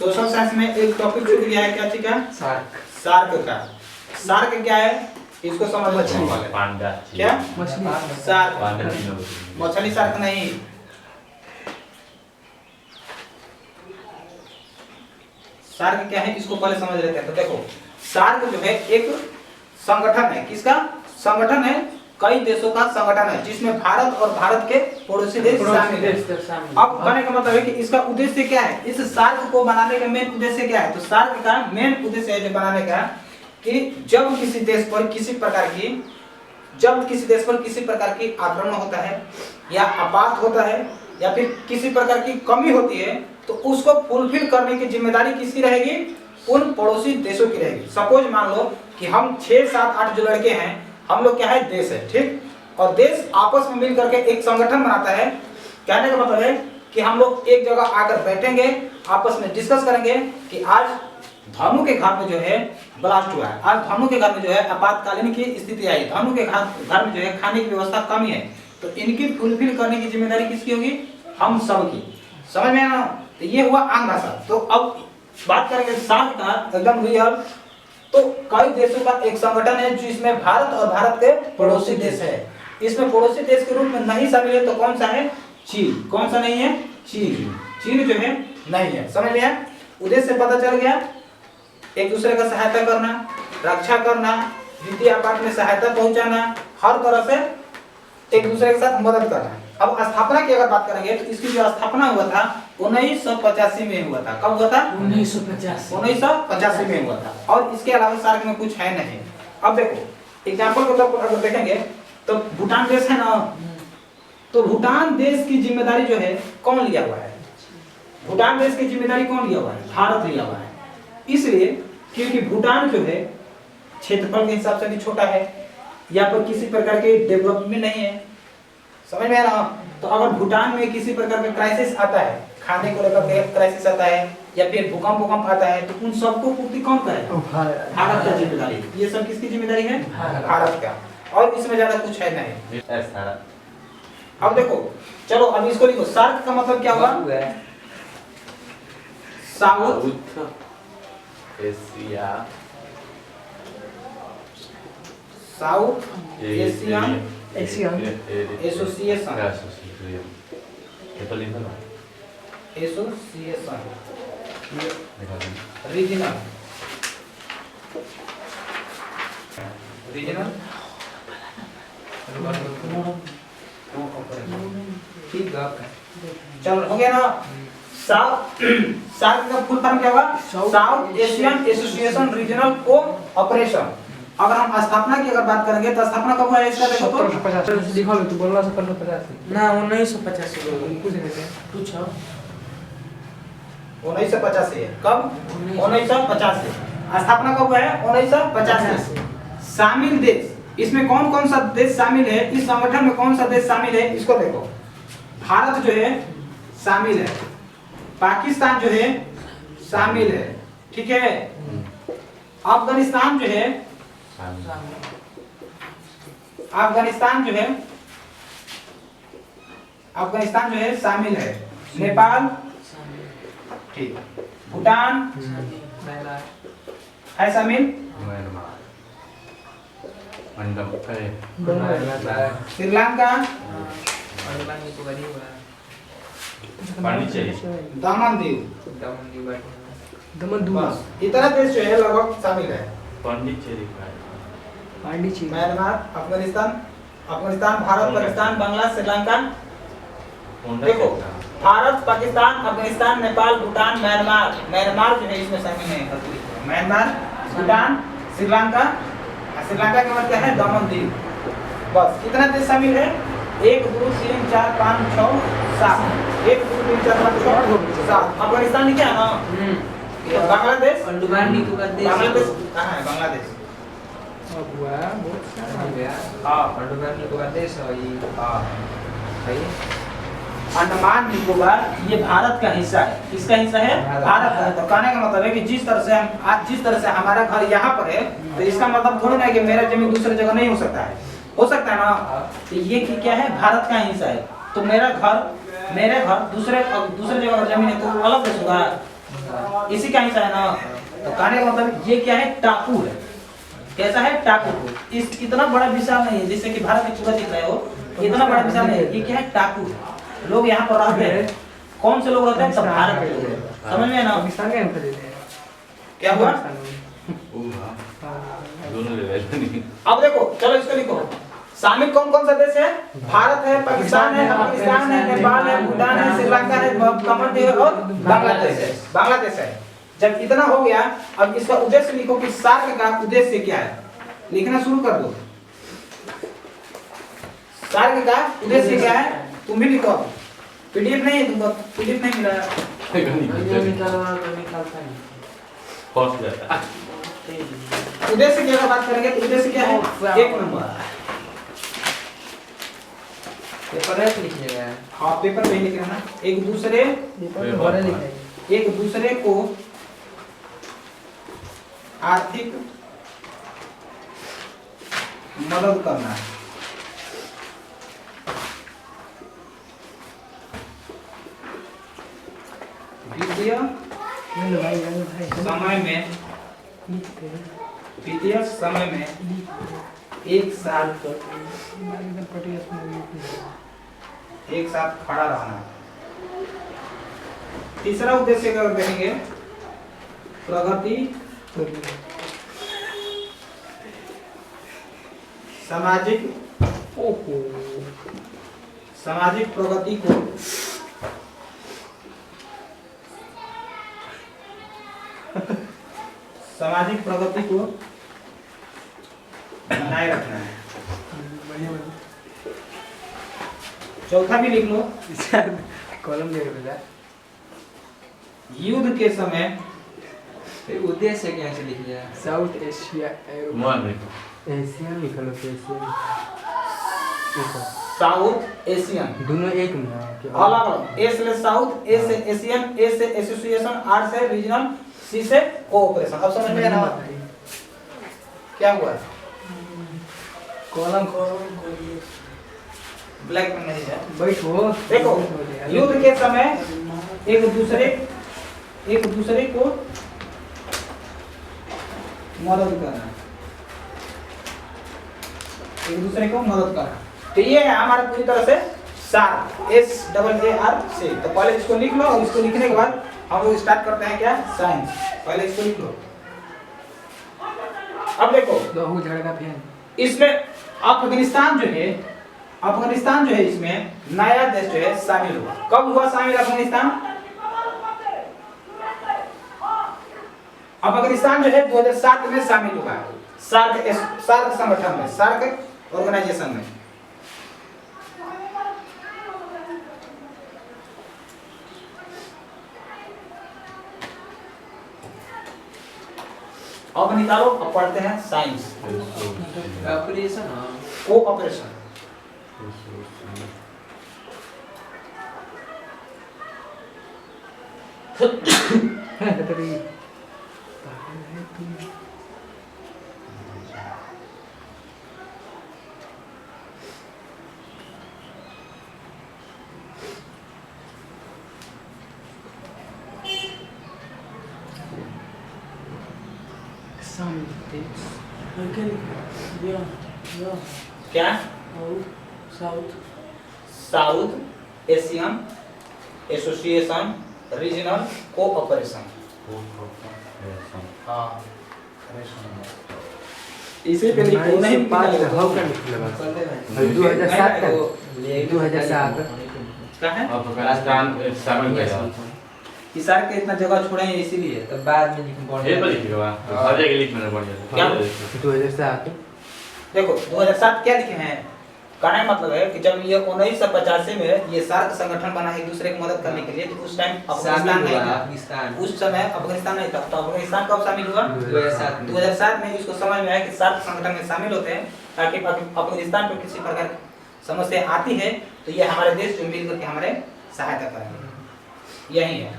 Social science में एक topic छूट गया है, क्या चीज का? शार्क का। शार्क क्या है इसको समझ लो। पांडा क्या? शार्क। मछली। मछली शार्क नहीं, शार्क क्या है इसको पहले समझ लेते हैं। तो देखो शार्क जो है एक संगठन है, किसका संगठन है? कई देशों का संगठन है जिसमें भारत और भारत के पड़ोसी देश शामिल है। अब कहने का मतलब है कि इसका उद्देश्य क्या है, इस शार्क को बनाने का मेन उद्देश्य क्या है? तो शार्क का मेन उद्देश्य है जो बनाने का कि जब किसी देश पर किसी प्रकार की आक्रमण होता है या आपात होता है या फिर किसी प्रकार की कमी होती है तो उसको फुलफिल करने की जिम्मेदारी किसकी रहेगी? उन पड़ोसी देशों की रहेगी। सपोज मान लो कि हम 6, 7, 8 जो लड़के हैं, हम लोग क्या है? देश है, ठीक। और देश आपस में मिल करके एक संगठन बनाता है। कहने का मतलब है कि हम लोग एक जगह आकर बैठेंगे, आपस में डिस्कस करेंगे कि आज धनु के घर में जो है ब्लास्ट हुआ है, आज धनु के घर में जो है आपातकालीन की स्थिति आई, धनु के घर में जो है खाने की व्यवस्था कमी है, तो इनकी फुलफिल करने की जिम्मेदारी किसकी होगी? हम सब की। समझ में आया ना? तो ये हुआ आम भाषा। तो अब बात करेंगे शार्क का एकदम रियल। तो कई देशों का एक संगठन है जिसमें भारत और भारत के पड़ोसी देश है। इसमें पड़ोसी देश के रूप में नहीं शामिल है तो कौन सा है? चीन। कौन सा नहीं है? चीन। चीन जो है नहीं है। समझ में आया? उद्देश्य पता चल गया। एक दूसरे का सहायता करना, रक्षा करना, वित्तीय आपात में सहायता पहुंचाना, हर तरह से एक दूसरे के साथ मदद करना। अब स्थापना की अगर बात करेंगे तो इसकी जो स्थापना हुआ था 1985 में हुआ था। कब हुआ था? 1985 में हुआ था। और इसके अलावा शार्क में कुछ है नहीं। अब देखो एग्जांपल के तौर पर अगर देखेंगे तो भूटान देश है ना, तो भूटान देश की जिम्मेदारी जो है कौन लिया हुआ है? भूटान देश की जिम्मेदारी कौन लिया हुआ है? भारत लिया हुआ है। इसलिए क्योंकि भूटान जो है क्षेत्रफल के हिसाब से भी छोटा है, या पर किसी प्रकार के डेवलपमेंट नहीं है। समझ में आ रहा? तो अगर भूटान में किसी प्रकार का क्राइसिस आता है, खाने को लेकर के क्राइसिस आता है या फिर भूकंप आता है, तो उन सबको पूर्ति कौन करेगा? भारत का जिम्मेदारी। ये सब किसकी जिम्मेदारी है? भारत का। और इसमें ज्यादा कुछ है नहीं। अब देखो चलो अब इसको लिखो। शार्क का मतलब क्या हुआ? South Asia, south Asian association, regional ठीक है। चलो हो गया ना? शार्क का फुल फॉर्म क्या हुआ? South Asian association regional cooperation. अगर हम स्थापना की अगर बात करेंगे तो स्थापना कब हुआ है इसका? देखो तो 1750 लिखो तू बोलला 1750 ना 1985 कुछ नहीं थे पूछो 1985 है। कब? 1985। स्थापना कब हुआ है? 1985। शामिल देश, इसमें कौन कौन सा देश शामिल है? इस संगठन में कौन सा देश शामिल है इसको देखो। भारत जो है शामिल है, पाकिस्तान जो है शामिल है, ठीक है। अफगानिस्तान जो है शामिल है। नेपाल ठीक, भूटान है शामिल, श्रीलंका, दमन दीव, बस इतना देश जो है लगभग शामिल है। म्यांमार, अफगानिस्तान, भारत, पाकिस्तान, बांग्लादेश, श्रीलंका। देखो भारत, पाकिस्तान, अफगानिस्तान, नेपाल, भूटान, म्यांमार जो है इसमें शामिल है। म्यांमार, भूटान, श्रीलंका के बाद क्या है? दमन दीव। बस कितना देश शामिल है? 1 2 3 4 5 6 7। 1 2 3 4 5 6 7। अफगानिस्तान क्या है ना? बांग्लादेश बांग्लादेश कहाँ है? बांग्लादेश अब हुआ बहुत सारा हो गया। अंडमान निकोबार ये भारत का हिस्सा है। किसका हिस्सा है? भारत का। तो कहने का मतलब है कि जिस तरह से हमारा घर यहाँ पर है, तो इसका मतलब थोड़ी ना कि मेरा जमीन दूसरी जगह नहीं हो सकता है। हो सकता है ना? तो ये क्या है? भारत का हिस्सा है। तो मेरा घर दूसरे जगह जमीन है तो अलग देश होगा? हिस्सा। इसी का हिस्सा है ना। तो कहने का मतलब ये क्या है, टापू है। कैसा है, टापू। इस इतना बड़ा विशाल नहीं है जैसे कि भारत में पूरा दिख रहा है वो, इतना बड़ा विशाल नहीं है। ये क्या है, टापू है। लोग यहाँ पर रहते हैं। कौन से लोग रहते हैं, सब भारत के लोग। समझ में ना, पाकिस्तान का अंतर देते हैं। क्या हुआ। दोनों ले रहे। अब देखो चलो इसको लिखो। शामिल कौन कौन सा देश है, भारत है, पाकिस्तान है, अफगानिस्तान है, नेपाल है, भूटान है, श्रीलंका है, कमरदीव और बांग्लादेश है। बांग्लादेश है। जब इतना हो गया, अब इसका उद्देश्य लिखो कि सार्क का उद्देश्य क्या है। लिखना शुरू कर दो। सार्क का उद्देश्य क्या है, तुम भी लिखो। पीडीएफ नहीं है तुमको, पीडीएफ नहीं मिला है। फर्स्ट जाता है। उद्देश्य की अगर बात करेंगे तो उद्देश्य क्या है, एक नंबर पेपर है लिखिएगा। हाँ पेपर पे लिख रहा ना। एक दूसरे को आर्थिक मदद करना। वित्तीय समय में एक साथ खड़ा रहना। तीसरा उद्देश्य अगर देखेंगे, प्रगति सामाजिक प्रगति को बनाए रखना है। चौथा भी लिख लो, कॉलम ले बेटा। युद्ध के समय उद्देश्य क्या से लिख लिया, साउथ एशिया मान नहीं। एशिया लिखा लो। साउथ एशियन दोनों एक में अलग अलग। ए से साउथ, ए से एशियन, ए से एसोसिएशन, आर से रीजनल, सी से कोऑपरेशन। अब समझ में आया क्या हुआ। कॉलम ब्लैक में नहीं है। बैठो। देखो युद्ध के समय एक दूसरे को मदद करना, एक दूसरे को मदद करना। तो ये है हमारा पूरी तरह से सार्क, SAARC। तो पहले इसको लिख लो और इसको लिखने के बाद हम लोग स्टार्ट करते हैं क्या, साइंस। पहले इसको लिख लो। अब देखो बहुत झड़का फैन। इसमें अफगानिस्तान जो है इसमें नया देश जो है शामिल हुआ। कब हुआ शामिल अफगानिस्तान? अफगानिस्तान जो है 2007 में शामिल हुआ है सार्क संगठन में, सार्क ऑर्गेनाइजेशन में। अब निकालो, अब पढ़ते हैं साइंस। Operation cooperation. क्या? South Asian association regional cooperation. हाँ इसे पे लिखो नहीं 2007 क्या है? अफगानिस्तान शामिल किया। कि सार्क के इतना जगह छोड़े हैं इसीलिए। तो बाद में ये पर लिखिएगा। सारे के लिख मैंने पढ़ लिया। क्या? 2007 देखो 2007 क्या लिखे हैं, कहने का मतलब है कि जब ये 1985 में ये सार्क संगठन बना एक दूसरे की मदद करने के लिए, तो उस टाइम अफगानिस्तान नहीं था। उस समय अफगानिस्तान नहीं था। तो अफगानिस्तान कब शामिल हुआ? 2007 में। इसको समझ में आया कि सार्क संगठन में शामिल होते हैं ताकि अफगानिस्तान पर किसी प्रकार की समस्या आती है तो ये हमारे देश जो मिल करके हमारे सहायता करेंगे। यही है,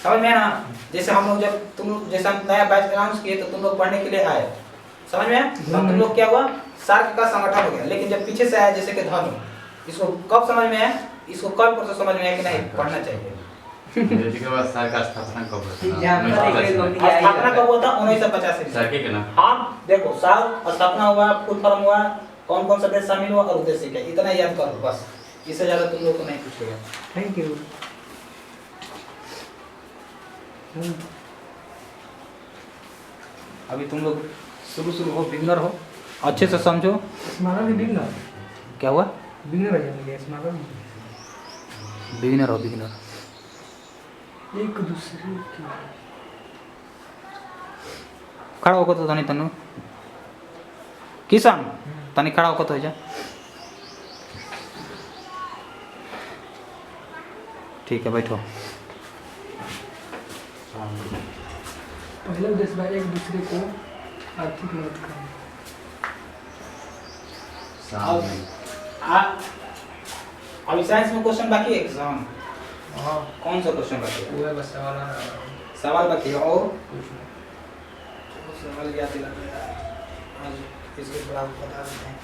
समझ में ना। जैसे हम लोग जब जैसे हम नया बैच अनाउंस किए तो तुम लोग पढ़ने के लिए आए, समझ में? तुम लोग क्या हुआ, सार्क का संगठन हो गया। लेकिन जब पीछे से आया जैसे कि धनु, इसको कब समझ में आया? इसको कल परसों समझ में आया कि नहीं पढ़ना चाहिए। अंग्रेजी के बाद सर का स्थापना कब हुआ यहाँ पर था? एक 1950 में। कंपनी- स्थापना कब हुआ था 1985 में। सर के ना आप देखो साल स्थापना हुआ, फुल फॉर्म हुआ, कौन कौन सा देश शामिल हुआ और उद्देश्य क्या, इतना याद करो बस, इससे ज्यादा तुम लोग को नहीं पूछेगा। Thank you. अभी तुम लोग शुरू हो, बिगनर हो, अच्छे से समझो। स्मारक बिगनर क्या हुआ? बिगनर है मुझे स्मारक बिगिनर हो, बिगिनर। एक दूसरे की खड़ा होकर तो तनी तनु किसान तनी खड़ा होकर तो हो जा। ठीक है, बैठो। पहला उद्देश्य है एक दूसरे को आर्थिक मदद करना। अभी साइंस में क्वेश्चन बाकी है एग्जाम, हाँ कौन सा क्वेश्चन बाकी है? वो बस सवाल आ रहा है। सवाल बाकी है और कुछ नहीं। सवाल याद दिला आज इसके बाद बता देते हैं।